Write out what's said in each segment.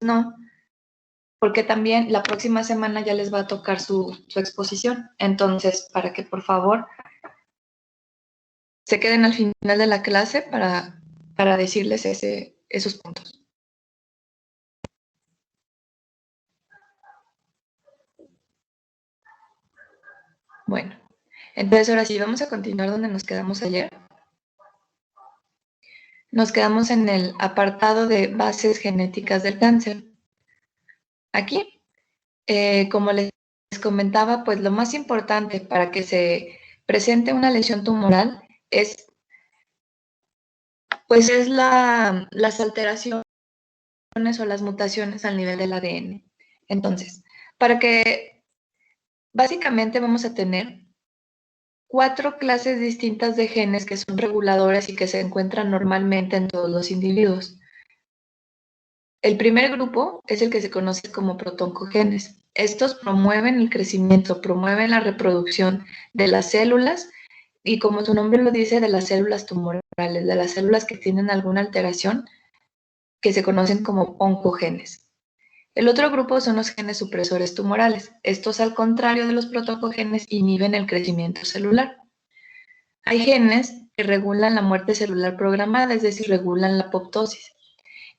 no, porque también la próxima semana ya les va a tocar su exposición. Entonces, para que por favor se queden al final de la clase para decirles esos puntos. Bueno, entonces ahora sí, vamos a continuar donde nos quedamos ayer. Nos quedamos en el apartado de bases genéticas del cáncer. Aquí, como les comentaba, pues lo más importante para que se presente una lesión tumoral es las alteraciones o las mutaciones al nivel del ADN. Entonces, básicamente vamos a tener 4 clases distintas de genes que son reguladores y que se encuentran normalmente en todos los individuos. El primer grupo es el que se conoce como protoncogenes. Estos promueven el crecimiento, promueven la reproducción de las células y, como su nombre lo dice, de las células tumorales, de las células que tienen alguna alteración, que se conocen como oncogenes. El otro grupo son los genes supresores tumorales. Estos, al contrario de los protoncogenes, inhiben el crecimiento celular. Hay genes que regulan la muerte celular programada, es decir, regulan la apoptosis.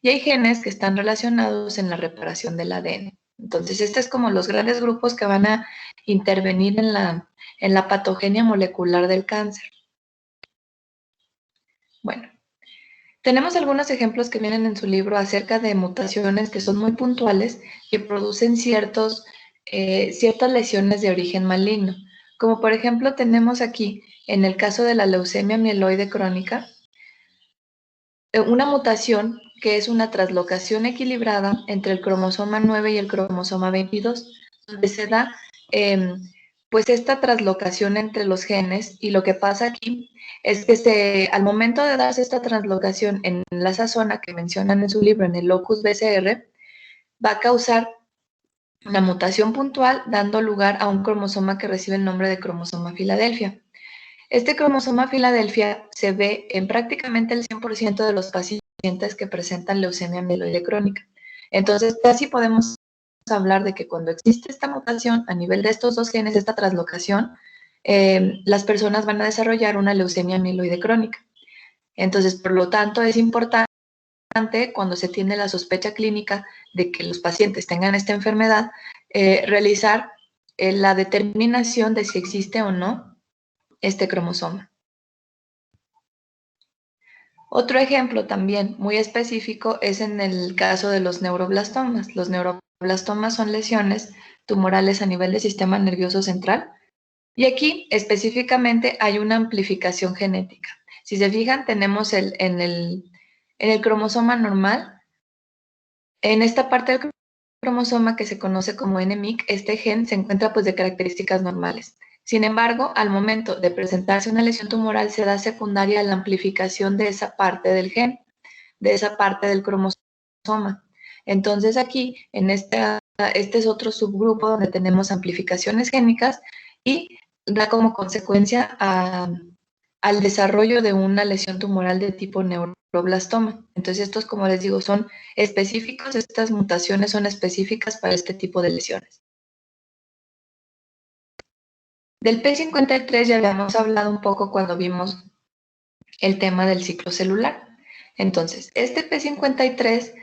Y hay genes que están relacionados en la reparación del ADN. Entonces, estos es como los grandes grupos que van a intervenir en la patogenia molecular del cáncer. Bueno, tenemos algunos ejemplos que vienen en su libro acerca de mutaciones que son muy puntuales que producen ciertas lesiones de origen maligno. Como por ejemplo tenemos aquí, en el caso de la leucemia mieloide crónica, una mutación que es una traslocación equilibrada entre el cromosoma 9 y el cromosoma 22, donde se da pues esta traslocación entre los genes, y lo que pasa aquí es que al momento de darse esta traslocación en esa zona que mencionan en su libro, en el locus BCR, va a causar una mutación puntual, dando lugar a un cromosoma que recibe el nombre de cromosoma Filadelfia. Este cromosoma Filadelfia se ve en prácticamente el 100% de los pacientes que presentan leucemia mieloide crónica. Entonces, casi podemos hablar de que cuando existe esta mutación a nivel de estos dos genes, esta traslocación, las personas van a desarrollar una leucemia mieloide crónica. Entonces, por lo tanto, es importante, cuando se tiene la sospecha clínica de que los pacientes tengan esta enfermedad, realizar la determinación de si existe o no este cromosoma. Otro ejemplo también muy específico es en el caso de los neuroblastomas. Los neuroblastomas son lesiones tumorales a nivel del sistema nervioso central, y aquí específicamente hay una amplificación genética. Si se fijan, tenemos en el cromosoma normal, en esta parte del cromosoma que se conoce como NMIC, este gen se encuentra pues de características normales. Sin embargo, al momento de presentarse una lesión tumoral, se da secundaria la amplificación de esa parte del gen, de esa parte del cromosoma. Entonces aquí, este es otro subgrupo donde tenemos amplificaciones génicas y da como consecuencia al desarrollo de una lesión tumoral de tipo neuroblastoma. Entonces estos, como les digo, son específicos, estas mutaciones son específicas para este tipo de lesiones. Del P53 ya habíamos hablado un poco cuando vimos el tema del ciclo celular. Entonces, este P53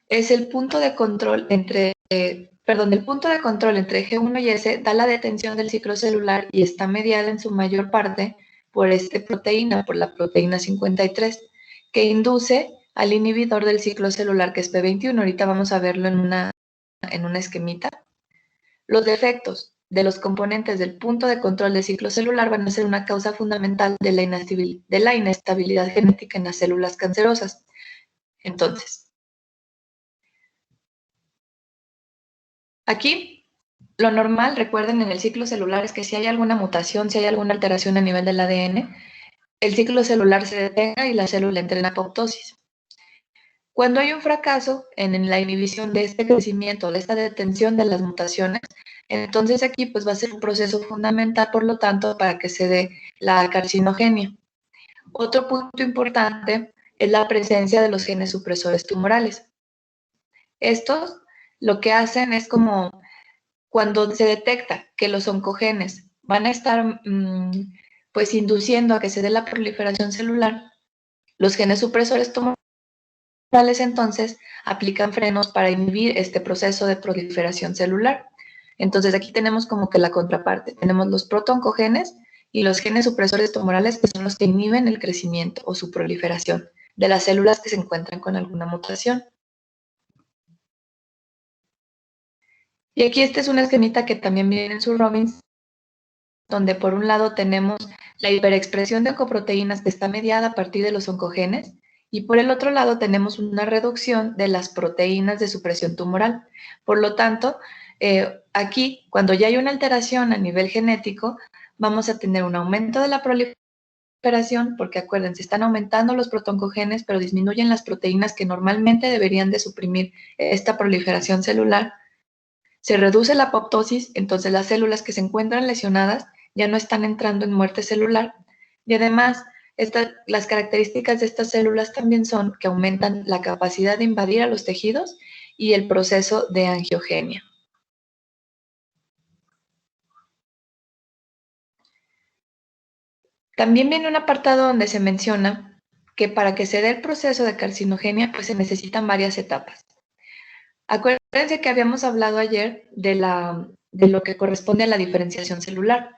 es el punto de control entre G1 y S, da la detención del ciclo celular y está mediada en su mayor parte por por la proteína 53, que induce al inhibidor del ciclo celular, que es P21. Ahorita vamos a verlo en una esquemita. Los defectos de los componentes del punto de control del ciclo celular van a ser una causa fundamental de la inestabilidad genética en las células cancerosas. Entonces, aquí, lo normal, recuerden, en el ciclo celular es que si hay alguna mutación, si hay alguna alteración a nivel del ADN, el ciclo celular se detenga y la célula entre en apoptosis. Cuando hay un fracaso en la inhibición de este crecimiento, de esta detención de las mutaciones, entonces aquí pues va a ser un proceso fundamental, por lo tanto, para que se dé la carcinogenia. Otro punto importante es la presencia de los genes supresores tumorales. Estos lo que hacen es como cuando se detecta que los oncogenes van a estar pues induciendo a que se dé la proliferación celular, los genes supresores tumorales entonces aplican frenos para inhibir este proceso de proliferación celular. Entonces aquí tenemos como que la contraparte. Tenemos los protooncogenes y los genes supresores tumorales, que son los que inhiben el crecimiento o su proliferación de las células que se encuentran con alguna mutación. Y aquí este es un esquemita que también viene en su Robbins, donde por un lado tenemos la hiperexpresión de oncoproteínas que está mediada a partir de los oncogenes, y por el otro lado tenemos una reducción de las proteínas de supresión tumoral. Por lo tanto, aquí, cuando ya hay una alteración a nivel genético, vamos a tener un aumento de la proliferación, porque acuérdense, están aumentando los protoncogenes, pero disminuyen las proteínas que normalmente deberían de suprimir esta proliferación celular. Se reduce la apoptosis, entonces las células que se encuentran lesionadas ya no están entrando en muerte celular. Y además, las características de estas células también son que aumentan la capacidad de invadir a los tejidos y el proceso de angiogenia. También viene un apartado donde se menciona que para que se dé el proceso de carcinogenia, pues se necesitan varias etapas. Acuérdense que habíamos hablado ayer de lo que corresponde a la diferenciación celular.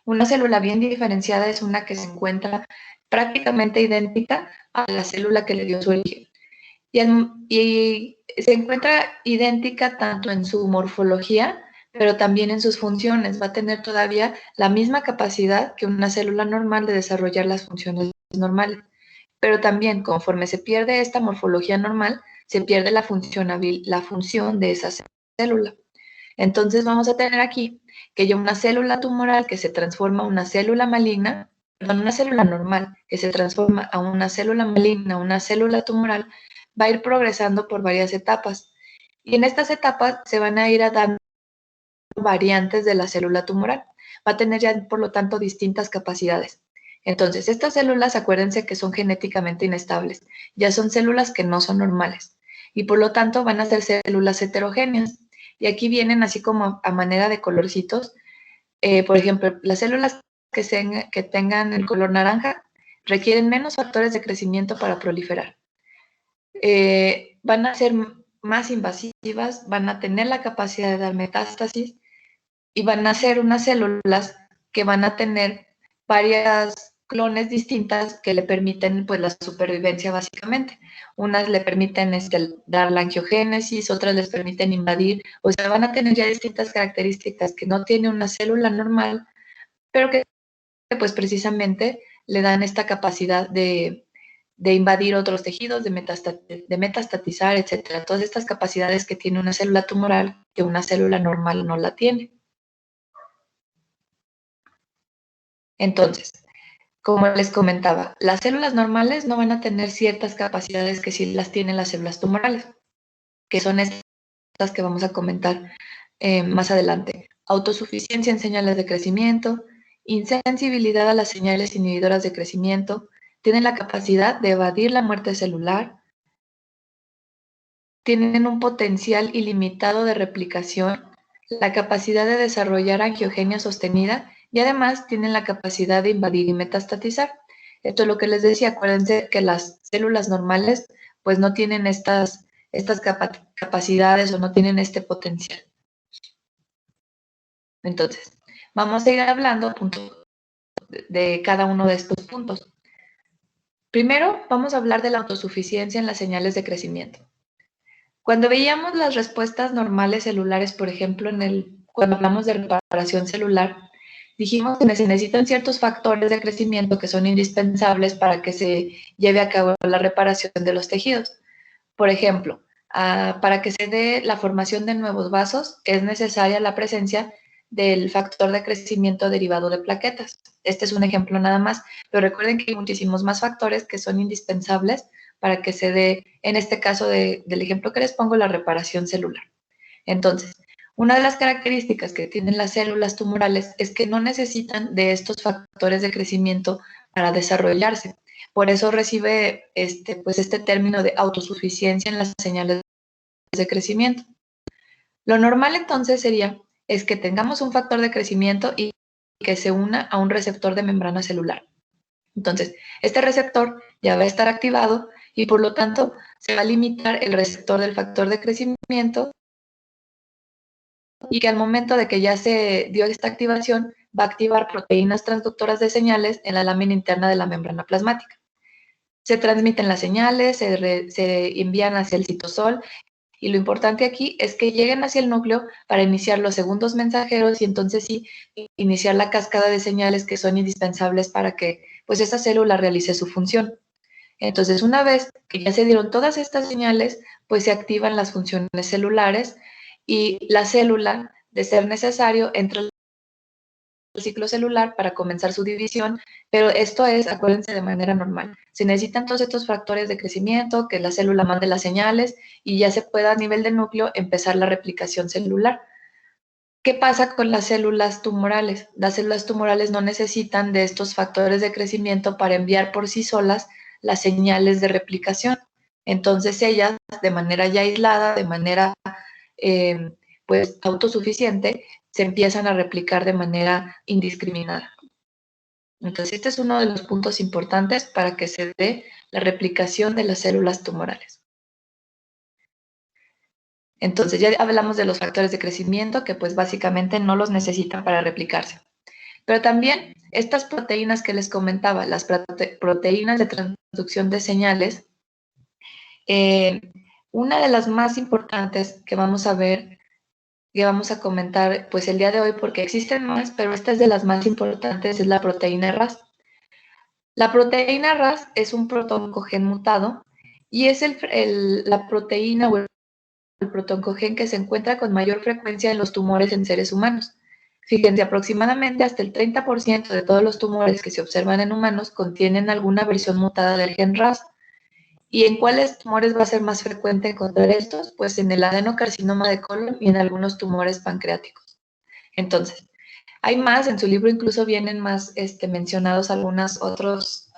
Una célula bien diferenciada es una que se encuentra prácticamente idéntica a la célula que le dio su origen. Y se encuentra idéntica tanto en su morfología, pero también en sus funciones. Va a tener todavía la misma capacidad que una célula normal de desarrollar las funciones normales. Pero también, conforme se pierde esta morfología normal, se pierde la función de esa célula. Entonces vamos a tener aquí que ya una célula tumoral que se transforma a una célula maligna, perdón, una célula normal que se transforma a una célula maligna, una célula tumoral, va a ir progresando por varias etapas. Y en estas etapas se van a ir dando variantes de la célula tumoral. Va a tener ya, por lo tanto, distintas capacidades. Entonces, estas células, acuérdense que son genéticamente inestables. Ya son células que no son normales. Y por lo tanto, van a ser células heterogéneas. Y aquí vienen así como a manera de colorcitos. Por ejemplo, las células que tengan el color naranja requieren menos factores de crecimiento para proliferar. Van a ser más invasivas, van a tener la capacidad de dar metástasis y van a ser unas células que van a tener varias clones distintas que le permiten pues la supervivencia básicamente. Unas le permiten dar la angiogénesis, otras les permiten invadir, o sea, van a tener ya distintas características que no tiene una célula normal, pero que pues precisamente le dan esta capacidad de invadir otros tejidos, de metastatizar, etcétera. Todas estas capacidades que tiene una célula tumoral que una célula normal no la tiene. Entonces, como les comentaba, las células normales no van a tener ciertas capacidades que sí las tienen las células tumorales, que son estas que vamos a comentar más adelante. Autosuficiencia en señales de crecimiento, insensibilidad a las señales inhibidoras de crecimiento, tienen la capacidad de evadir la muerte celular, tienen un potencial ilimitado de replicación, la capacidad de desarrollar angiogenia sostenida y además tienen la capacidad de invadir y metastatizar. Esto es lo que les decía, acuérdense que las células normales pues no tienen estas capacidades o no tienen este potencial. Entonces, vamos a ir hablando de cada uno de estos puntos. Primero, vamos a hablar de la autosuficiencia en las señales de crecimiento. Cuando veíamos las respuestas normales celulares, por ejemplo, cuando hablamos de reparación celular, dijimos que se necesitan ciertos factores de crecimiento que son indispensables para que se lleve a cabo la reparación de los tejidos. Por ejemplo, para que se dé la formación de nuevos vasos, es necesaria la presencia del factor de crecimiento derivado de plaquetas. Este es un ejemplo nada más, pero recuerden que hay muchísimos más factores que son indispensables para que se dé, en este caso del ejemplo que les pongo, la reparación celular. Entonces, una de las características que tienen las células tumorales es que no necesitan de estos factores de crecimiento para desarrollarse. Por eso recibe pues este término de autosuficiencia en las señales de crecimiento. Lo normal entonces es que tengamos un factor de crecimiento y que se una a un receptor de membrana celular. Entonces, este receptor ya va a estar activado y por lo tanto se va a limitar el receptor del factor de crecimiento y que al momento de que ya se dio esta activación va a activar proteínas transductoras de señales en la lámina interna de la membrana plasmática. Se transmiten las señales, se envían hacia el citosol y lo importante aquí es que lleguen hacia el núcleo para iniciar los segundos mensajeros y entonces sí iniciar la cascada de señales que son indispensables para que pues esa célula realice su función. Entonces, una vez que ya se dieron todas estas señales, pues se activan las funciones celulares y la célula, de ser necesario, entra al ciclo celular para comenzar su división, pero esto es, acuérdense, de manera normal. Se necesitan todos estos factores de crecimiento, que la célula mande las señales y ya se pueda a nivel del núcleo empezar la replicación celular. ¿Qué pasa con las células tumorales? Las células tumorales no necesitan de estos factores de crecimiento para enviar por sí solas las señales de replicación. Entonces ellas, de manera ya aislada, de manera pues autosuficiente, se empiezan a replicar de manera indiscriminada. Entonces este es uno de los puntos importantes para que se dé la replicación de las células tumorales. Entonces ya hablamos de los factores de crecimiento que pues básicamente no los necesitan para replicarse. Pero también estas proteínas que les comentaba, las proteínas de transducción de señales, una de las más importantes que vamos a ver, que vamos a comentar pues el día de hoy, porque existen más, pero esta es de las más importantes, es la proteína RAS. La proteína RAS es un protoncogen mutado y es la proteína o el protoncogen que se encuentra con mayor frecuencia en los tumores en seres humanos. Fíjense, aproximadamente hasta el 30% de todos los tumores que se observan en humanos contienen alguna versión mutada del gen RAS. ¿Y en cuáles tumores va a ser más frecuente encontrar estos? Pues en el adenocarcinoma de colon y en algunos tumores pancreáticos. Entonces, hay más, en su libro incluso vienen más mencionados algunas otras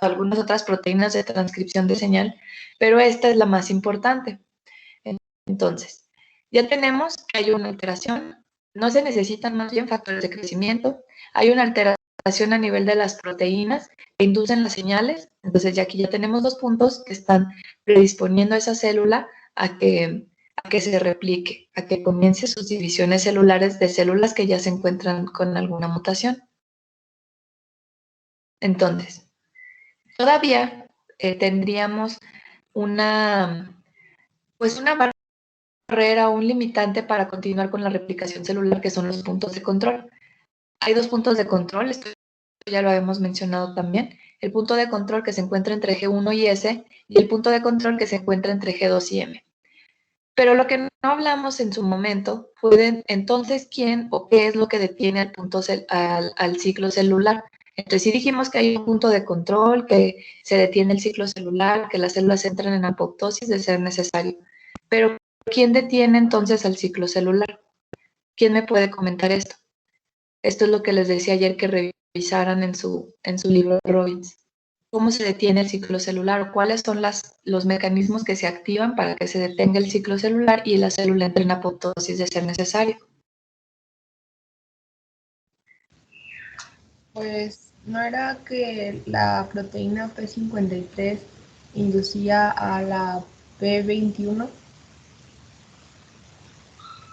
proteínas de transcripción de señal, pero esta es la más importante. Entonces, ya tenemos que hay una alteración, no se necesitan más bien factores de crecimiento, hay una alteración a nivel de las proteínas que inducen las señales, entonces ya aquí ya tenemos dos puntos que están predisponiendo a esa célula a que se replique, a que comience sus divisiones celulares de células que ya se encuentran con alguna mutación. Entonces, todavía tendríamos una barrera o un limitante para continuar con la replicación celular, que son los puntos de control. Hay dos puntos de control, esto ya lo habíamos mencionado también. El punto de control que se encuentra entre G1 y S y el punto de control que se encuentra entre G2 y M. Pero lo que no hablamos en su momento fue de entonces quién o qué es lo que detiene al ciclo celular. Entonces sí dijimos que hay un punto de control, que se detiene el ciclo celular, que las células entran en apoptosis de ser necesario. Pero ¿quién detiene entonces al ciclo celular? ¿Quién me puede comentar esto? Esto es lo que les decía ayer que revisaran en su libro Robbins. ¿Cómo se detiene el ciclo celular o cuáles son los mecanismos que se activan para que se detenga el ciclo celular y la célula entre en apoptosis de ser necesario? Pues no era que la proteína P53 inducía a la P21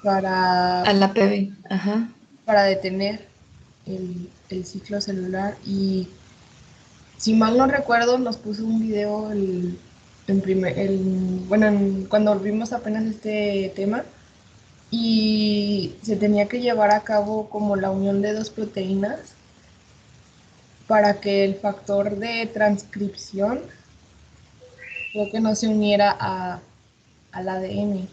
para, A la PB, ajá. para detener el ciclo celular y si mal no recuerdo nos puso un video cuando vimos apenas este tema y se tenía que llevar a cabo como la unión de dos proteínas para que el factor de transcripción creo que no se uniera al ADN.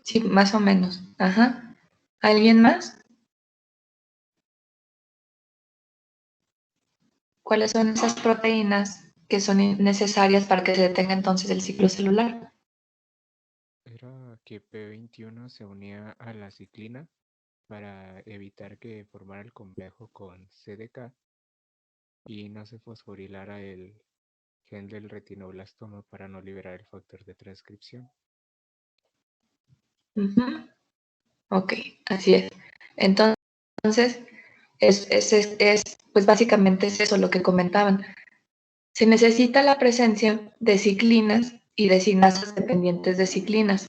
Sí, más o menos. Ajá. ¿Alguien más? ¿Cuáles son esas proteínas que son necesarias para que se detenga entonces el ciclo celular? Era que P21 se unía a la ciclina para evitar que formara el complejo con CDK y no se fosforilara el gen del retinoblastoma para no liberar el factor de transcripción. Ok, así es. Entonces, pues básicamente es eso lo que comentaban. Se necesita la presencia de ciclinas y de sinasas dependientes de ciclinas.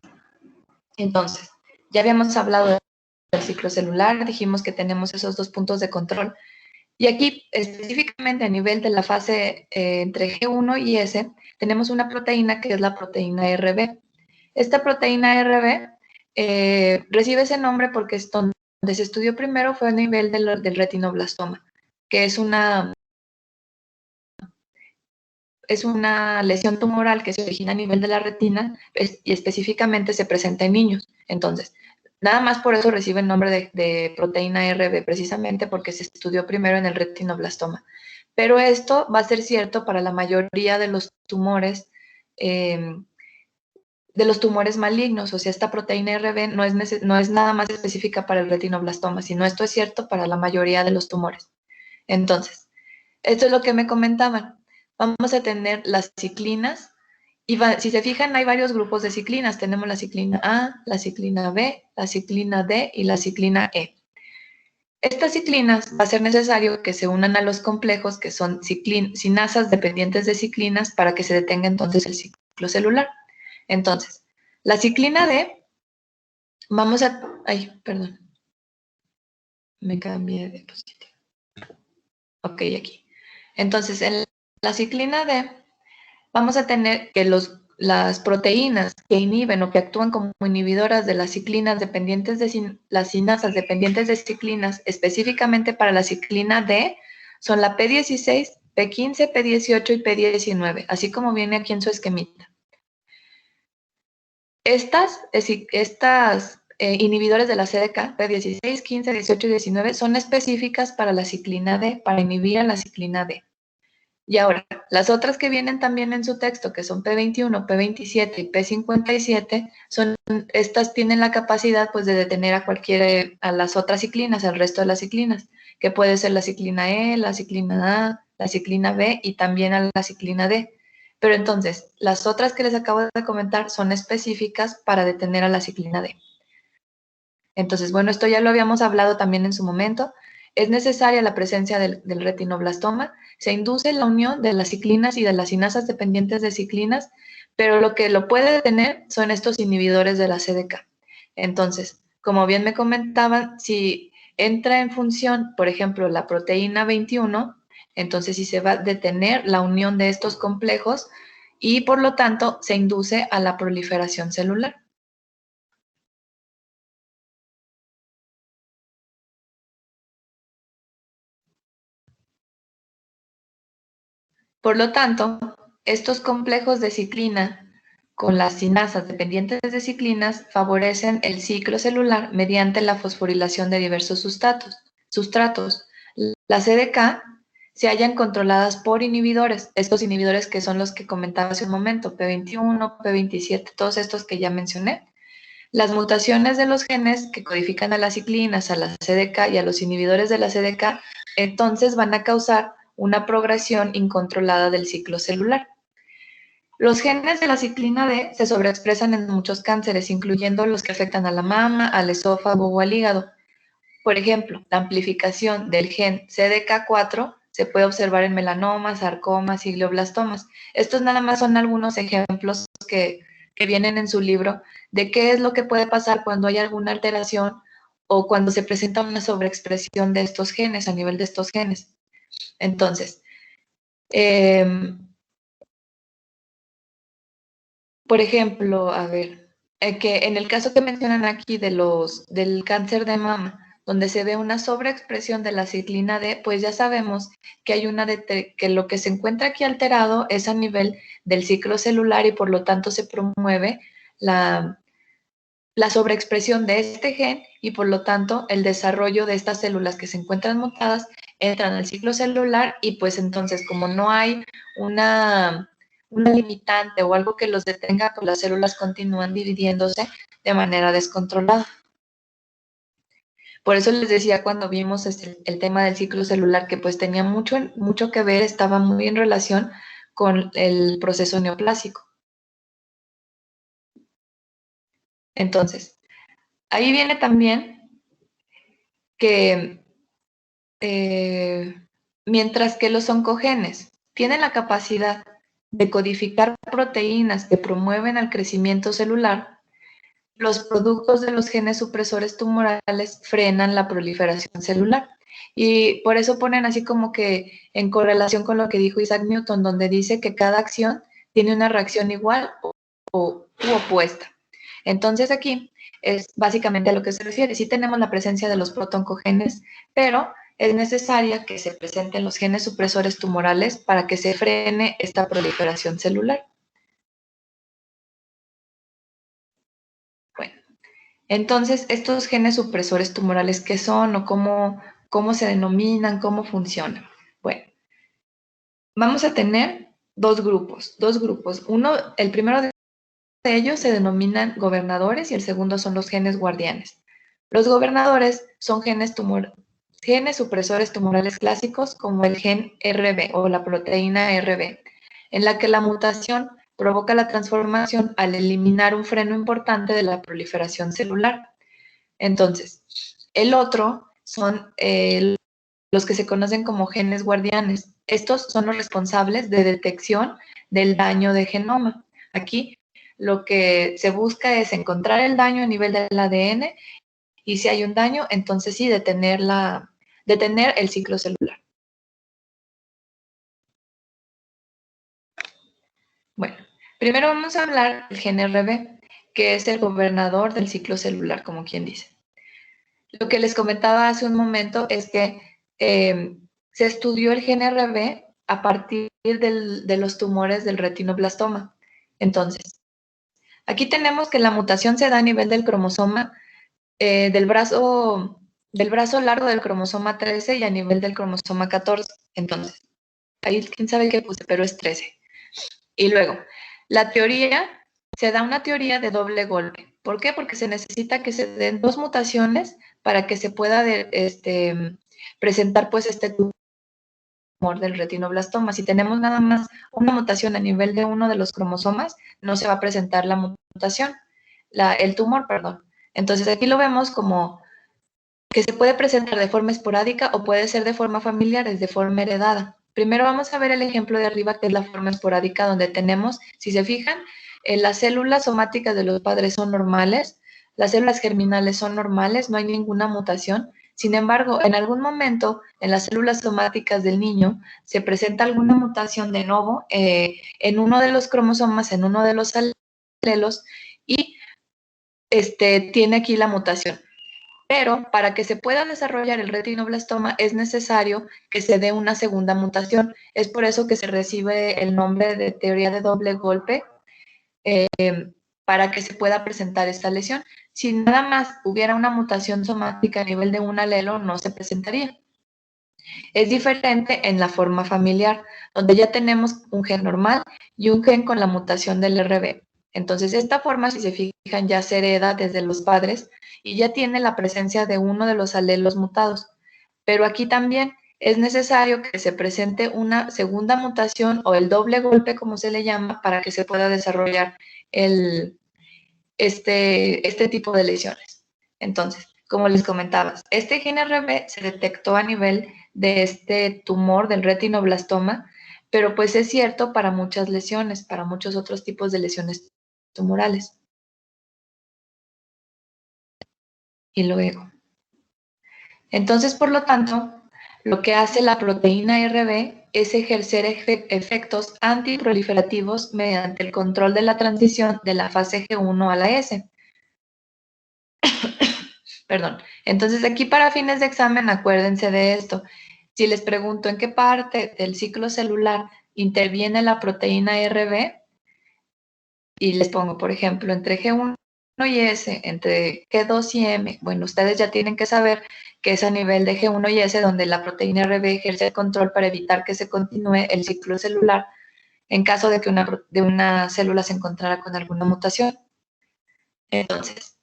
Entonces, ya habíamos hablado del ciclo celular, dijimos que tenemos esos dos puntos de control. Y aquí, específicamente a nivel de la fase entre G1 y S, tenemos una proteína que es la proteína RB. Esta proteína RB recibe ese nombre porque es donde se estudió primero fue a nivel del retinoblastoma, que es una lesión tumoral que se origina a nivel de la retina y específicamente se presenta en niños. Entonces, nada más por eso recibe el nombre de proteína RB, precisamente porque se estudió primero en el retinoblastoma. Pero esto va a ser cierto para la mayoría de los tumores malignos. O sea, esta proteína RB no es nada más específica para el retinoblastoma, sino esto es cierto para la mayoría de los tumores. Entonces, esto es lo que me comentaban. Vamos a tener las ciclinas, y si se fijan, hay varios grupos de ciclinas. Tenemos la ciclina A, la ciclina B, la ciclina D y la ciclina E. Estas ciclinas va a ser necesario que se unan a los complejos, que son sinasas dependientes de ciclinas, para que se detenga entonces el ciclo celular. Entonces, la ciclina D, perdón, me cambié de diapositiva. Ok, aquí. Entonces, en la ciclina D, vamos a tener que las proteínas que inhiben o que actúan como inhibidoras de las ciclinas dependientes de las sinasas dependientes de ciclinas, específicamente para la ciclina D, son la P16, P15, P18 y P19, así como viene aquí en su esquemita. Estas inhibidores de la CDK, P16, 15, 18 y 19, son específicas para la ciclina D, para inhibir a la ciclina D. Y ahora, las otras que vienen también en su texto, que son P21, P27 y P57, estas tienen la capacidad pues de detener a las otras ciclinas, al resto de las ciclinas, que puede ser la ciclina E, la ciclina A, la ciclina B y también a la ciclina D. Pero entonces, las otras que les acabo de comentar son específicas para detener a la ciclina D. Entonces, bueno, esto ya lo habíamos hablado también en su momento. Es necesaria la presencia del retinoblastoma. Se induce la unión de las ciclinas y de las sinasas dependientes de ciclinas, pero lo que lo puede detener son estos inhibidores de la CDK. Entonces, como bien me comentaban, si entra en función, por ejemplo, la proteína 21, entonces sí se va a detener la unión de estos complejos y por lo tanto se induce a la proliferación celular. Por lo tanto, estos complejos de ciclina con las sinasas dependientes de ciclinas favorecen el ciclo celular mediante la fosforilación de diversos sustratos. Las CDK se hallan controladas por inhibidores, estos inhibidores que son los que comentaba hace un momento, P21, P27, todos estos que ya mencioné. Las mutaciones de los genes que codifican a las ciclinas, a la CDK y a los inhibidores de la CDK, entonces van a causar una progresión incontrolada del ciclo celular. Los genes de la ciclina D se sobreexpresan en muchos cánceres, incluyendo los que afectan a la mama, al esófago o al hígado. Por ejemplo, la amplificación del gen CDK4 se puede observar en melanomas, sarcomas y glioblastomas. Estos nada más son algunos ejemplos que vienen en su libro de qué es lo que puede pasar cuando hay alguna alteración o cuando se presenta una sobreexpresión de estos genes, a nivel de estos genes. Entonces, por ejemplo, a ver, que en el caso que mencionan aquí del cáncer de mama, donde se ve una sobreexpresión de la ciclina D, pues ya sabemos que hay que lo que se encuentra aquí alterado es a nivel del ciclo celular y por lo tanto se promueve la sobreexpresión de este gen y por lo tanto el desarrollo de estas células que se encuentran mutadas entran al ciclo celular y pues entonces como no hay una limitante o algo que los detenga, pues las células continúan dividiéndose de manera descontrolada. Por eso les decía cuando vimos el tema del ciclo celular que pues tenía mucho que ver, estaba muy en relación con el proceso neoplásico. Entonces, ahí viene también que mientras que los oncogenes tienen la capacidad de codificar proteínas que promueven el crecimiento celular, los productos de los genes supresores tumorales frenan la proliferación celular. Y por eso ponen así como que en correlación con lo que dijo Isaac Newton, donde dice que cada acción tiene una reacción igual u opuesta. Entonces aquí es básicamente a lo que se refiere. Sí tenemos la presencia de los protoncogenes, pero es necesaria que se presenten los genes supresores tumorales para que se frene esta proliferación celular. Bueno, entonces estos genes supresores tumorales, ¿qué son o cómo se denominan, cómo funcionan? Bueno, vamos a tener dos grupos. El primero de ellos se denominan gobernadores y el segundo son los genes guardianes. Los gobernadores son genes supresores tumorales clásicos como el gen RB o la proteína RB, en la que la mutación provoca la transformación al eliminar un freno importante de la proliferación celular. Entonces, el otro son los que se conocen como genes guardianes. Estos son los responsables de detección del daño de genoma. Aquí lo que se busca es encontrar el daño a nivel del ADN y si hay un daño, entonces sí detener el ciclo celular. Bueno, primero vamos a hablar del gen RB, que es el gobernador del ciclo celular, como quien dice. Lo que les comentaba hace un momento es que se estudió el gen RB a partir de los tumores del retinoblastoma. Entonces, aquí tenemos que la mutación se da a nivel del cromosoma del brazo largo del cromosoma 13 y a nivel del cromosoma 14. Entonces, ahí quién sabe qué puse, pero es 13. Y luego, se da una teoría de doble golpe. ¿Por qué? Porque se necesita que se den dos mutaciones para que se pueda presentar pues este tumor del retinoblastoma. Si tenemos nada más una mutación a nivel de uno de los cromosomas, no se va a presentar la mutación, el tumor, perdón. Entonces aquí lo vemos como que se puede presentar de forma esporádica o puede ser de forma familiar, es de forma heredada. Primero vamos a ver el ejemplo de arriba, que es la forma esporádica, donde tenemos, si se fijan, las células somáticas de los padres son normales, las células germinales son normales, no hay ninguna mutación. Sin embargo, en algún momento, en las células somáticas del niño, se presenta alguna mutación de novo en uno de los cromosomas, en uno de los alelos, y tiene aquí la mutación. Pero para que se pueda desarrollar el retinoblastoma es necesario que se dé una segunda mutación. Es por eso que se recibe el nombre de teoría de doble golpe para que se pueda presentar esta lesión. Si nada más hubiera una mutación somática a nivel de un alelo, no se presentaría. Es diferente en la forma familiar, donde ya tenemos un gen normal y un gen con la mutación del RB. Entonces, esta forma, si se fijan, ya se hereda desde los padres y ya tiene la presencia de uno de los alelos mutados. Pero aquí también es necesario que se presente una segunda mutación o el doble golpe, como se le llama, para que se pueda desarrollar este tipo de lesiones. Entonces, como les comentaba, este gen RB se detectó a nivel de este tumor del retinoblastoma, pero pues es cierto para muchas lesiones, para muchos otros tipos de lesiones tumorales. Y luego. Entonces, por lo tanto, lo que hace la proteína RB es ejercer efectos antiproliferativos mediante el control de la transición de la fase G1 a la S. Perdón. Entonces, aquí para fines de examen, acuérdense de esto. Si les pregunto en qué parte del ciclo celular interviene la proteína RB, y les pongo, por ejemplo, entre G1 y S, entre G2 y M, bueno, ustedes ya tienen que saber que es a nivel de G1 y S donde la proteína RB ejerce el control para evitar que se continúe el ciclo celular en caso de que una célula se encontrara con alguna mutación. Entonces,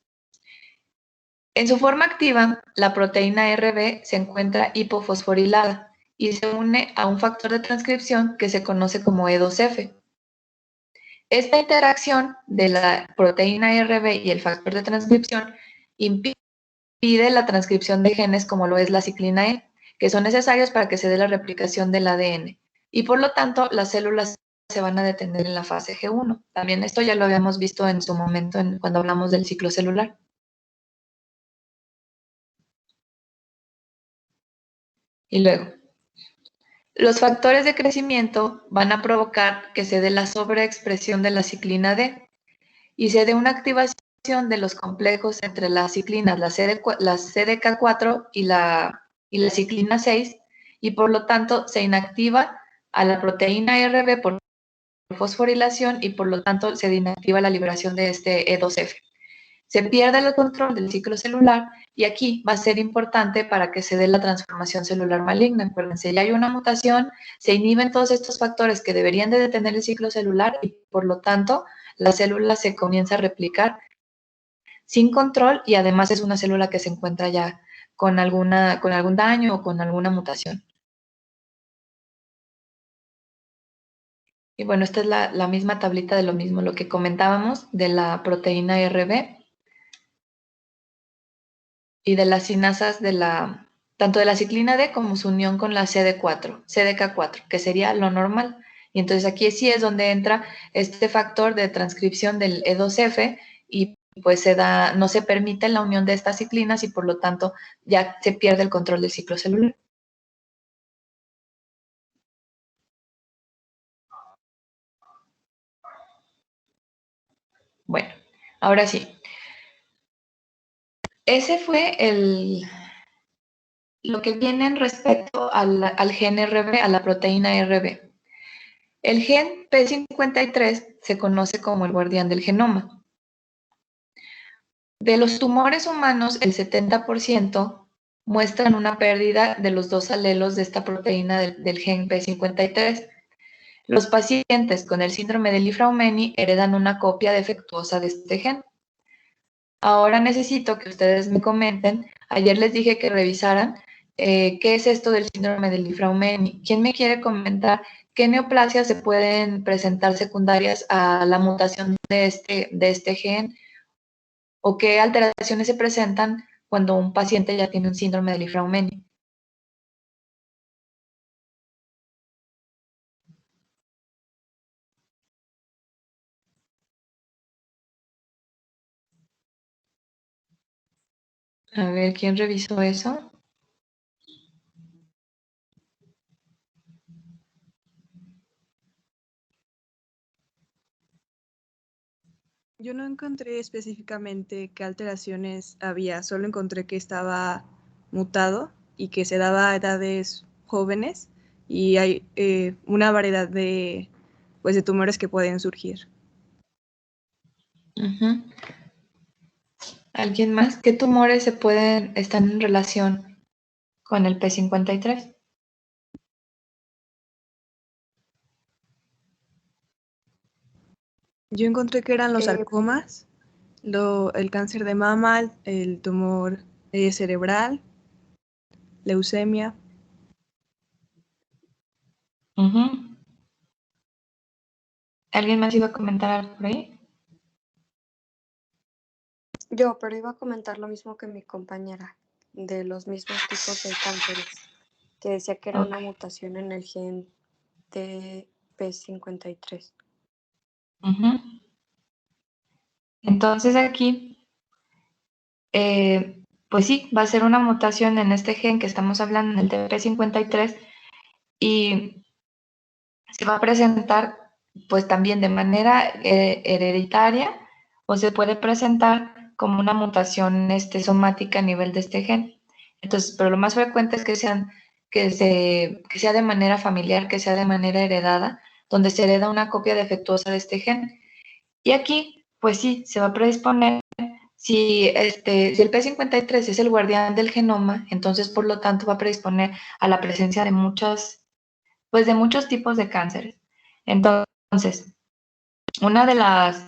en su forma activa, la proteína RB se encuentra hipofosforilada y se une a un factor de transcripción que se conoce como E2F. Esta interacción de la proteína RB y el factor de transcripción impide la transcripción de genes como lo es la ciclina E, que son necesarios para que se dé la replicación del ADN. Y por lo tanto, las células se van a detener en la fase G1. También esto ya lo habíamos visto en su momento cuando hablamos del ciclo celular. Y luego, los factores de crecimiento van a provocar que se dé la sobreexpresión de la ciclina D y se dé una activación de los complejos entre las ciclinas, la CDK4 y la ciclina 6, y por lo tanto se inactiva a la proteína RB por fosforilación y por lo tanto se inactiva la liberación de este E2F. Se pierde el control del ciclo celular y aquí va a ser importante para que se dé la transformación celular maligna. Acuérdense, ya hay una mutación, se inhiben todos estos factores que deberían de detener el ciclo celular y por lo tanto la célula se comienza a replicar sin control y además es una célula que se encuentra ya con algún daño o con alguna mutación. Y bueno, esta es la misma tablita de lo mismo, lo que comentábamos de la proteína RB y de las cinasas tanto de la ciclina D como su unión con la CDK4, que sería lo normal. Y entonces aquí sí es donde entra este factor de transcripción del E2F y pues no se permite la unión de estas ciclinas y por lo tanto ya se pierde el control del ciclo celular. Bueno, ahora sí. Ese fue lo que viene respecto al gen RB, a la proteína RB. El gen P53 se conoce como el guardián del genoma. De los tumores humanos, el 70% muestran una pérdida de los dos alelos de esta proteína del gen P53. Los pacientes con el síndrome de Li-Fraumeni heredan una copia defectuosa de este gen. Ahora necesito que ustedes me comenten. Ayer les dije que revisaran qué es esto del síndrome de Li-Fraumeni. ¿Quién me quiere comentar qué neoplasias se pueden presentar secundarias a la mutación de este gen o qué alteraciones se presentan cuando un paciente ya tiene un síndrome de Li-Fraumeni? A ver, ¿quién revisó eso? Yo no encontré específicamente qué alteraciones había, solo encontré que estaba mutado y que se daba a edades jóvenes y hay una variedad de tumores que pueden surgir. ¿Alguien más? ¿Qué tumores están en relación con el P53? Yo encontré que eran los sarcomas, el cáncer de mama, el tumor cerebral, leucemia. ¿Alguien más iba a comentar algo por ahí? Yo, pero iba a comentar lo mismo que mi compañera, de los mismos tipos de cánceres, que decía que era una mutación en el gen de P53. Entonces aquí, pues sí, va a ser una mutación en este gen que estamos hablando, en el P53, y se va a presentar pues también de manera hereditaria o se puede presentar como una mutación somática a nivel de este gen. Entonces, pero lo más frecuente es que sea de manera familiar, que sea de manera heredada, donde se hereda una copia defectuosa de este gen. Y aquí, pues sí, se va a predisponer, si el P53 es el guardián del genoma, entonces por lo tanto va a predisponer a la presencia de muchos tipos de cánceres. Entonces, una de las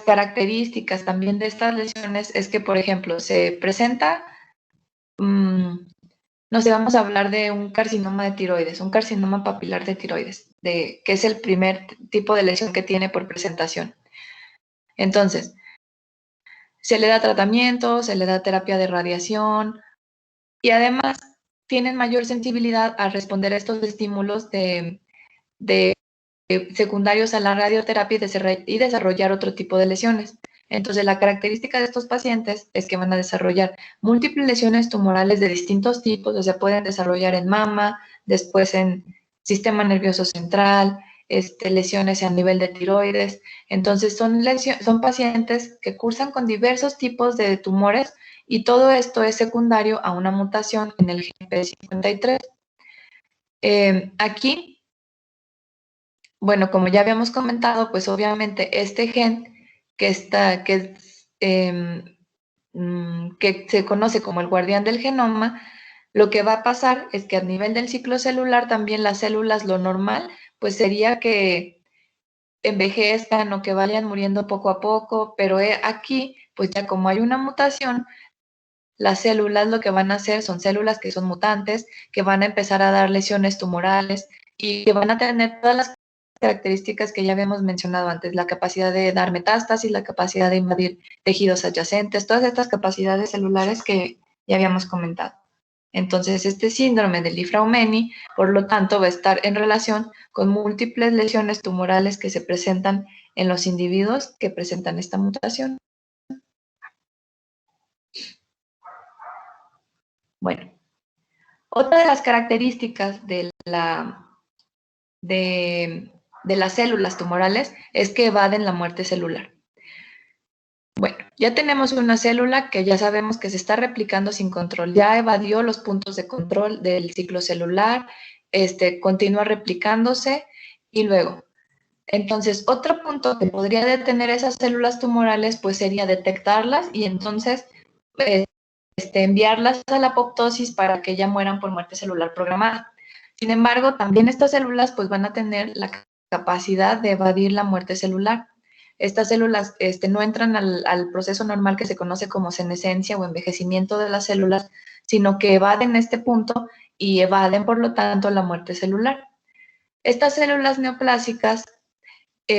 características también de estas lesiones es que, por ejemplo, se presenta no sé, vamos a hablar de un carcinoma de tiroides, un carcinoma papilar de tiroides, que es el primer tipo de lesión que tiene por presentación. Entonces, se le da tratamiento, se le da terapia de radiación y además tienen mayor sensibilidad a responder a estos estímulos de secundarios a la radioterapia y desarrollar otro tipo de lesiones. Entonces, la característica de estos pacientes es que van a desarrollar múltiples lesiones tumorales de distintos tipos, o sea, pueden desarrollar en mama, después en sistema nervioso central, lesiones a nivel de tiroides. Entonces, son pacientes que cursan con diversos tipos de tumores y todo esto es secundario a una mutación en el gen P53. Aquí, bueno, como ya habíamos comentado, pues obviamente este gen que se conoce como el guardián del genoma, lo que va a pasar es que a nivel del ciclo celular también las células, lo normal, pues sería que envejezcan o que vayan muriendo poco a poco, pero aquí, pues ya como hay una mutación, las células lo que van a hacer son células que son mutantes, que van a empezar a dar lesiones tumorales y que van a tener todas las características que ya habíamos mencionado antes, la capacidad de dar metástasis, la capacidad de invadir tejidos adyacentes, todas estas capacidades celulares que ya habíamos comentado. Entonces, este síndrome de Li-Fraumeni, por lo tanto, va a estar en relación con múltiples lesiones tumorales que se presentan en los individuos que presentan esta mutación. Bueno, otra de las características de las células tumorales es que evaden la muerte celular. Bueno, ya tenemos una célula que ya sabemos que se está replicando sin control, ya evadió los puntos de control del ciclo celular, continúa replicándose y luego, entonces, otro punto que podría detener esas células tumorales pues sería detectarlas y entonces enviarlas a la apoptosis para que ya mueran por muerte celular programada. Sin embargo, también estas células pues van a tener la capacidad de evadir la muerte celular. Estas células no entran al proceso normal que se conoce como senescencia o envejecimiento de las células, sino que evaden este punto y evaden, por lo tanto, la muerte celular. Estas células neoplásicas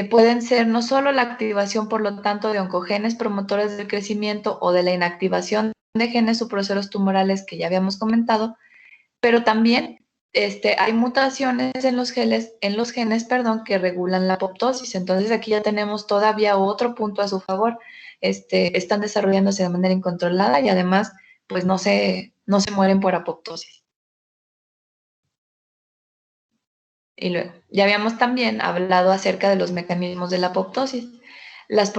pueden ser no solo la activación, por lo tanto, de oncogenes promotores del crecimiento o de la inactivación de genes supresores tumorales que ya habíamos comentado, pero también hay mutaciones en los genes, que regulan la apoptosis. Entonces aquí ya tenemos todavía otro punto a su favor. Están desarrollándose de manera incontrolada y además pues no se mueren por apoptosis. Y luego, ya habíamos también hablado acerca de los mecanismos de la apoptosis. Las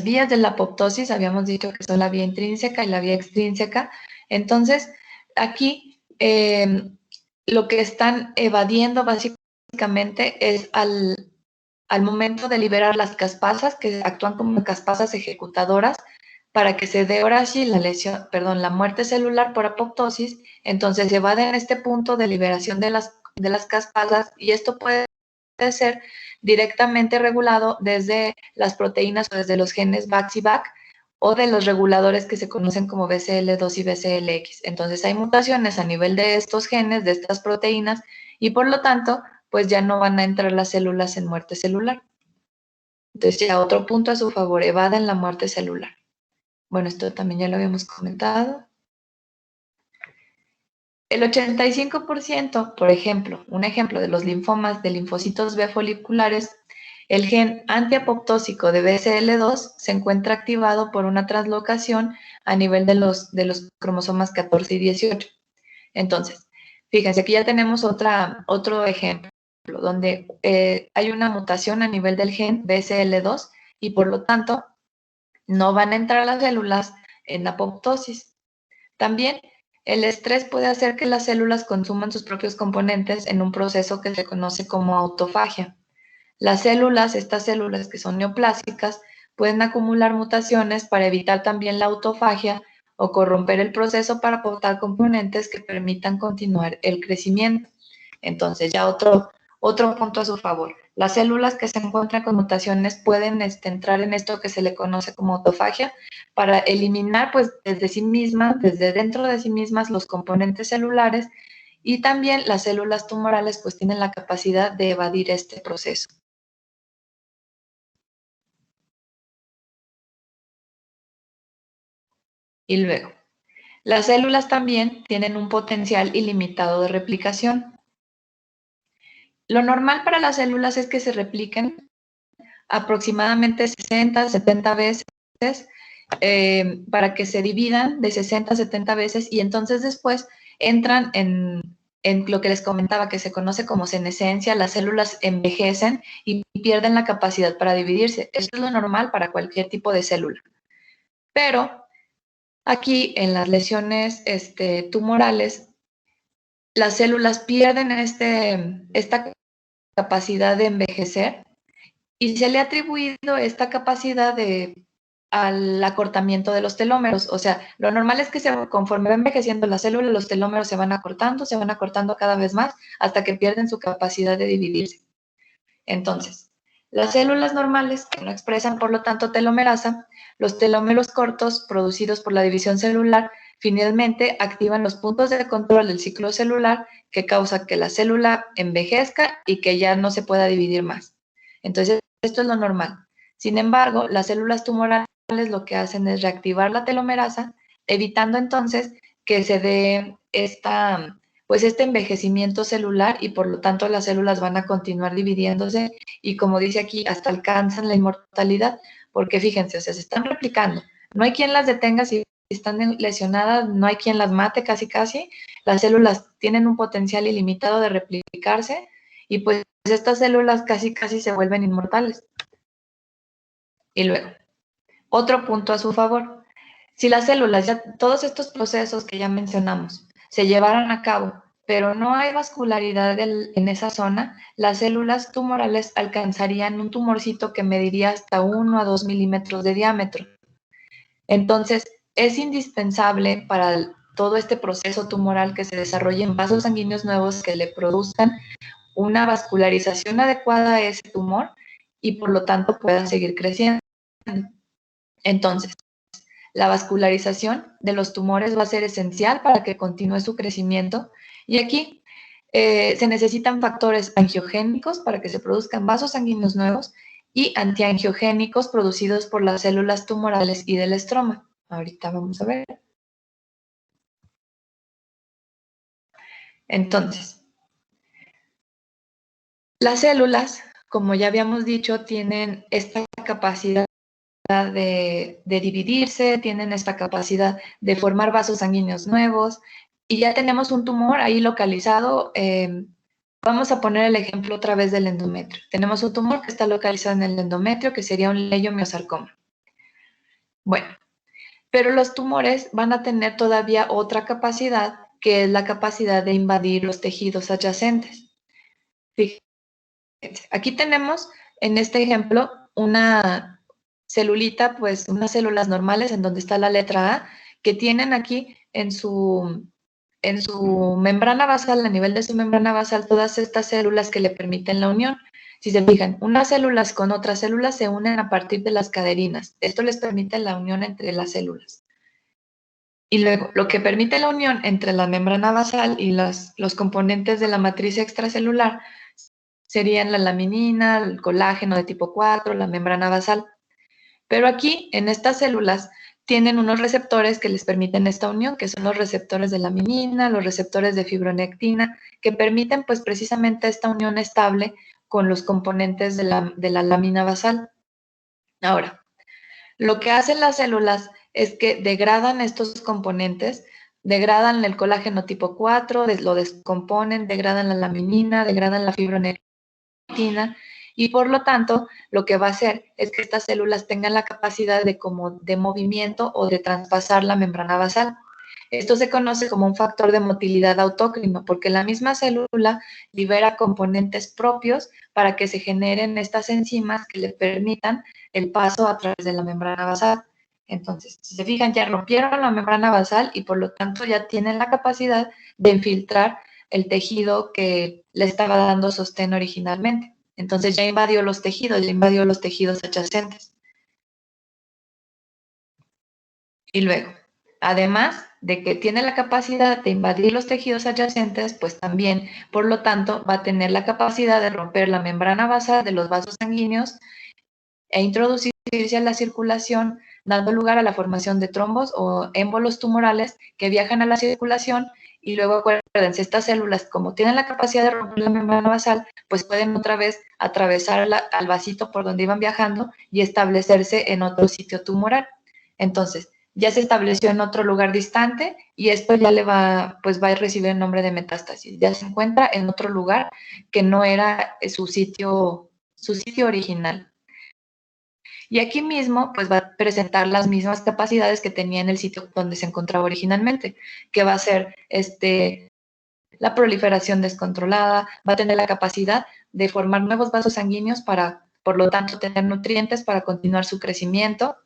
vías de la apoptosis, habíamos dicho que son la vía intrínseca y la vía extrínseca. Entonces, aquí lo que están evadiendo básicamente es al momento de liberar las caspasas, que actúan como caspasas ejecutadoras, para que se dé ahora sí la muerte celular por apoptosis. Entonces, evaden este punto de liberación de las caspasas y esto puede ser directamente regulado desde las proteínas o desde los genes BAX y BAC o de los reguladores que se conocen como BCL2 y BCLX. Entonces hay mutaciones a nivel de estos genes, de estas proteínas, y por lo tanto, pues ya no van a entrar las células en muerte celular. Entonces ya otro punto a su favor, evaden la muerte celular. Bueno, esto también ya lo habíamos comentado. El 85%, por ejemplo, un ejemplo de los linfomas de linfocitos B foliculares, el gen antiapoptósico de BCL2 se encuentra activado por una translocación a nivel de los cromosomas 14 y 18. Entonces, fíjense, aquí ya tenemos otro ejemplo, donde hay una mutación a nivel del gen BCL2 y por lo tanto no van a entrar las células en apoptosis. También el estrés puede hacer que las células consuman sus propios componentes en un proceso que se conoce como autofagia. Estas células que son neoplásicas, pueden acumular mutaciones para evitar también la autofagia o corromper el proceso para aportar componentes que permitan continuar el crecimiento. Entonces, ya otro punto a su favor. Las células que se encuentran con mutaciones pueden entrar en esto que se le conoce como autofagia para eliminar pues desde sí mismas, desde dentro de sí mismas los componentes celulares, y también las células tumorales pues tienen la capacidad de evadir este proceso. Y luego, las células también tienen un potencial ilimitado de replicación. Lo normal para las células es que se repliquen aproximadamente 60, 70 veces para que se dividan de 60 a 70 veces y entonces después entran en lo que les comentaba, que se conoce como senescencia. Las células envejecen y pierden la capacidad para dividirse. Eso es lo normal para cualquier tipo de célula. Pero aquí en las lesiones tumorales, las células pierden esta capacidad de envejecer y se le ha atribuido esta capacidad al acortamiento de los telómeros. O sea, lo normal es que conforme va envejeciendo la célula, los telómeros se van acortando cada vez más hasta que pierden su capacidad de dividirse. Entonces, las células normales que no expresan, por lo tanto, telomerasa, los telómeros cortos producidos por la división celular finalmente activan los puntos de control del ciclo celular que causa que la célula envejezca y que ya no se pueda dividir más. Entonces, esto es lo normal. Sin embargo, las células tumorales lo que hacen es reactivar la telomerasa, evitando entonces que se dé este envejecimiento celular y por lo tanto las células van a continuar dividiéndose y, como dice aquí, hasta alcanzan la inmortalidad, porque fíjense, o sea, se están replicando. No hay quien las detenga si están lesionadas, no hay quien las mate casi. Las células tienen un potencial ilimitado de replicarse y pues estas células casi se vuelven inmortales. Y luego, otro punto a su favor. Si las células, todos estos procesos que ya mencionamos, se llevaran a cabo, pero no hay vascularidad en esa zona, las células tumorales alcanzarían un tumorcito que mediría hasta 1 a 2 milímetros de diámetro. Entonces, es indispensable para todo este proceso tumoral que se desarrollen vasos sanguíneos nuevos que le produzcan una vascularización adecuada a ese tumor y por lo tanto pueda seguir creciendo. Entonces, la vascularización de los tumores va a ser esencial para que continúe su crecimiento y aquí se necesitan factores angiogénicos para que se produzcan vasos sanguíneos nuevos y antiangiogénicos producidos por las células tumorales y del estroma. Ahorita vamos a ver. Entonces, las células, como ya habíamos dicho, tienen esta capacidad de dividirse, tienen esta capacidad de formar vasos sanguíneos nuevos y ya tenemos un tumor ahí localizado. Vamos a poner el ejemplo otra vez del endometrio. Tenemos un tumor que está localizado en el endometrio, que sería un leiomiosarcoma. Bueno, pero los tumores van a tener todavía otra capacidad, que es la capacidad de invadir los tejidos adyacentes. Fíjense, aquí tenemos en este ejemplo una celulita, pues unas células normales en donde está la letra A, que tienen aquí en su membrana basal, a nivel de su membrana basal, todas estas células que le permiten la unión. Si se fijan, unas células con otras células se unen a partir de las caderinas. Esto les permite la unión entre las células. Y luego, lo que permite la unión entre la membrana basal y los componentes de la matriz extracelular serían la laminina, el colágeno de tipo 4, la membrana basal. Pero aquí, en estas células, tienen unos receptores que les permiten esta unión, que son los receptores de laminina, los receptores de fibronectina, que permiten pues precisamente esta unión estable con los componentes de la lámina basal. Ahora, lo que hacen las células es que degradan estos componentes, degradan el colágeno tipo 4, lo descomponen, degradan la laminina, degradan la fibronectina, y por lo tanto, lo que va a hacer es que estas células tengan la capacidad de movimiento o de traspasar la membrana basal. Esto se conoce como un factor de motilidad autócrino, porque la misma célula libera componentes propios para que se generen estas enzimas que le permitan el paso a través de la membrana basal. Entonces, si se fijan, ya rompieron la membrana basal y por lo tanto ya tienen la capacidad de infiltrar el tejido que le estaba dando sostén originalmente. Entonces ya invadió los tejidos adyacentes. Y luego, además de que tiene la capacidad de invadir los tejidos adyacentes, pues también, por lo tanto, va a tener la capacidad de romper la membrana basal de los vasos sanguíneos e introducirse a la circulación, dando lugar a la formación de trombos o émbolos tumorales que viajan a la circulación. Y luego, acuérdense, estas células, como tienen la capacidad de romper la membrana basal, pues pueden otra vez atravesar al vasito por donde iban viajando y establecerse en otro sitio tumoral. Entonces, ya se estableció en otro lugar distante y esto ya le va, pues va a recibir el nombre de metástasis. Ya se encuentra en otro lugar que no era su sitio original. Y aquí mismo, pues va a presentar las mismas capacidades que tenía en el sitio donde se encontraba originalmente, que va a ser la proliferación descontrolada, va a tener la capacidad de formar nuevos vasos sanguíneos para, por lo tanto, tener nutrientes para continuar su crecimiento.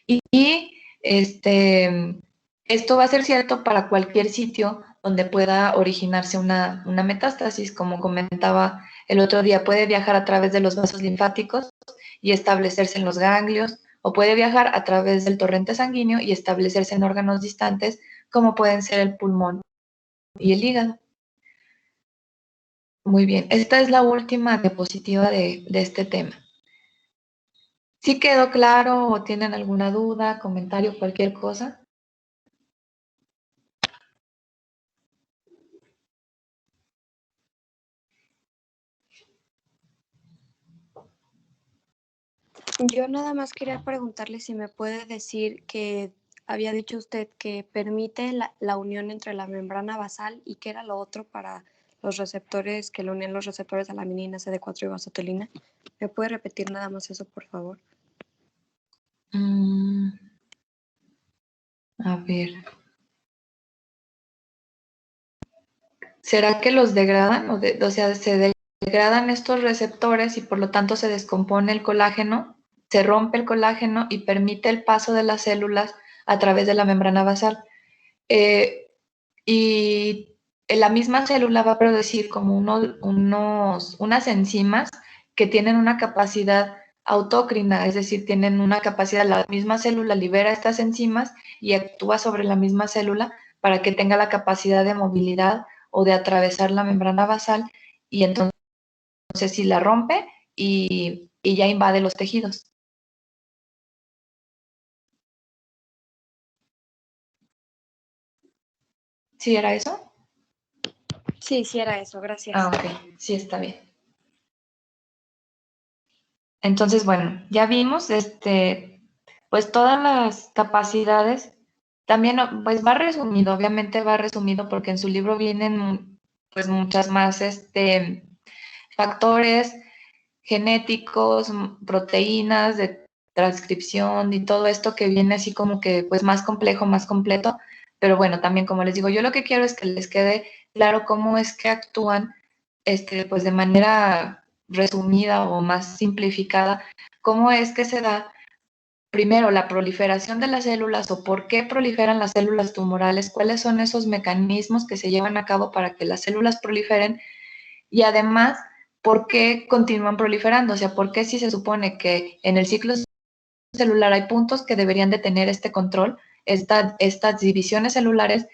Y esto va a ser cierto para cualquier sitio donde pueda originarse una metástasis. Como comentaba el otro día, puede viajar a través de los vasos linfáticos y establecerse en los ganglios, o puede viajar a través del torrente sanguíneo y establecerse en órganos distantes, como pueden ser el pulmón y el hígado. Muy bien, esta es la última diapositiva de este tema. ¿Sí quedó claro o tienen alguna duda, comentario, cualquier cosa? Yo nada más quería preguntarle si me puede decir que había dicho usted que permite la unión entre la membrana basal y qué era lo otro para los receptores que le unían los receptores a la melanina, CD4 y vasotelina. ¿Me puede repetir nada más eso, por favor? A ver. ¿Será que los degradan? O sea, se degradan estos receptores y por lo tanto se descompone el colágeno, se rompe el colágeno y permite el paso de las células a través de la membrana basal. Y la misma célula va a producir como unas enzimas que tienen una capacidad autócrina, es decir, tienen una capacidad, la misma célula libera estas enzimas y actúa sobre la misma célula para que tenga la capacidad de movilidad o de atravesar la membrana basal, y entonces si la rompe y ya invade los tejidos. ¿Sí era eso? Sí, sí era eso, gracias. Ah, ok, sí está bien. Entonces, bueno, ya vimos pues todas las capacidades. También pues va resumido, obviamente va resumido porque en su libro vienen pues muchas más factores genéticos, proteínas de transcripción y todo esto que viene así como que pues más complejo, más completo. Pero bueno, también como les digo, yo lo que quiero es que les quede claro cómo es que actúan pues de manera resumida o más simplificada, cómo es que se da primero la proliferación de las células o por qué proliferan las células tumorales, cuáles son esos mecanismos que se llevan a cabo para que las células proliferen, y además por qué continúan proliferando, o sea, por qué si se supone que en el ciclo celular hay puntos que deberían de tener este control, estas divisiones celulares,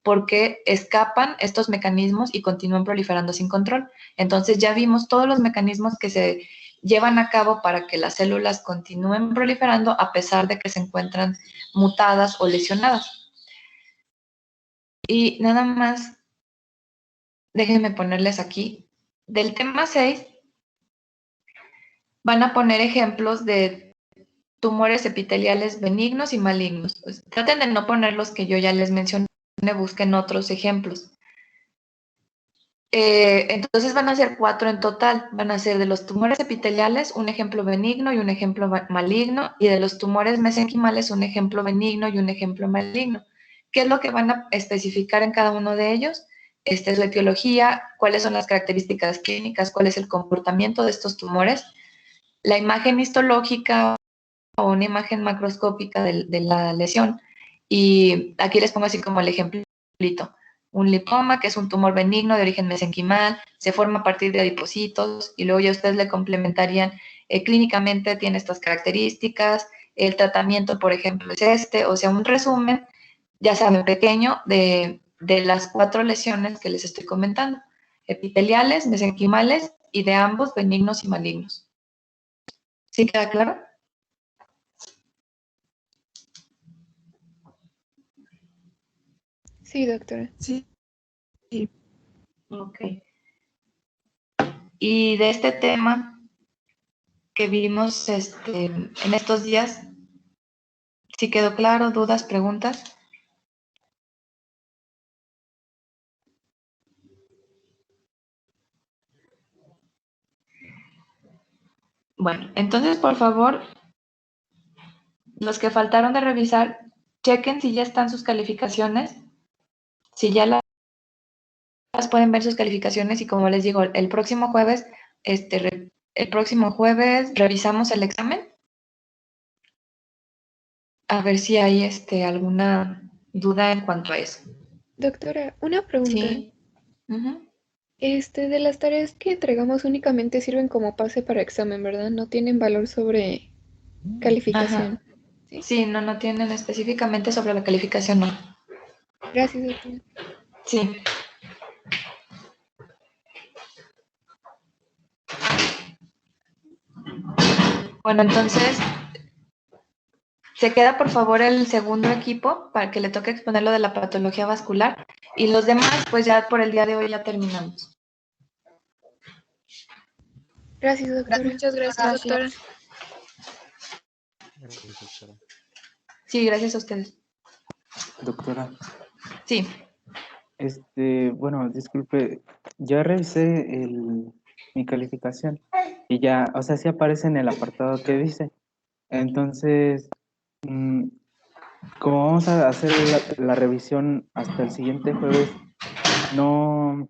por qué escapan estos mecanismos y continúan proliferando sin control. Entonces ya vimos todos los mecanismos que se llevan a cabo para que las células continúen proliferando a pesar de que se encuentran mutadas o lesionadas. Y nada más, déjenme ponerles aquí, del tema 6, van a poner ejemplos de tumores epiteliales benignos y malignos. Pues, traten de no poner los que yo ya les mencioné, busquen otros ejemplos. Entonces van a ser 4 en total. Van a ser de los tumores epiteliales un ejemplo benigno y un ejemplo maligno, y de los tumores mesenquimales un ejemplo benigno y un ejemplo maligno. ¿Qué es lo que van a especificar en cada uno de ellos? Esta es la etiología, cuáles son las características clínicas, cuál es el comportamiento de estos tumores, la imagen histológica o una imagen macroscópica de la lesión. Y aquí les pongo así como el ejemplito. un lipoma, que es un tumor benigno de origen mesenquimal, se forma a partir de adipocitos y luego ya ustedes le complementarían clínicamente tiene estas características, el tratamiento, por ejemplo, es este, o sea, un resumen, ya saben, pequeño de las 4 lesiones que les estoy comentando, epiteliales, mesenquimales y de ambos benignos y malignos. ¿Sí queda claro? Sí, doctora. Sí. Ok. Y de este tema que vimos en estos días, ¿sí quedó claro? ¿Dudas, preguntas? Bueno, entonces, por favor, los que faltaron de revisar, chequen si ya están sus calificaciones, si ya las pueden ver sus calificaciones y como les digo, el próximo jueves, revisamos el examen a ver si hay alguna duda en cuanto a eso. Doctora, una pregunta. Sí. Ujú. De las tareas que entregamos únicamente sirven como pase para examen, ¿verdad? No tienen valor sobre calificación. Ajá. Sí, no tienen específicamente sobre la calificación, no. Gracias, doctora. Sí. Bueno, entonces, se queda por favor el segundo equipo para que le toque exponer lo de la patología vascular y los demás, pues ya por el día de hoy ya terminamos. Gracias, doctora. Muchas gracias, doctora. Gracias, doctora. Sí, gracias a ustedes. Doctora, Sí. bueno, disculpe, ya revisé mi calificación y ya, o sea, sí aparece en el apartado que dice. Entonces, como vamos a hacer la revisión hasta el siguiente jueves, no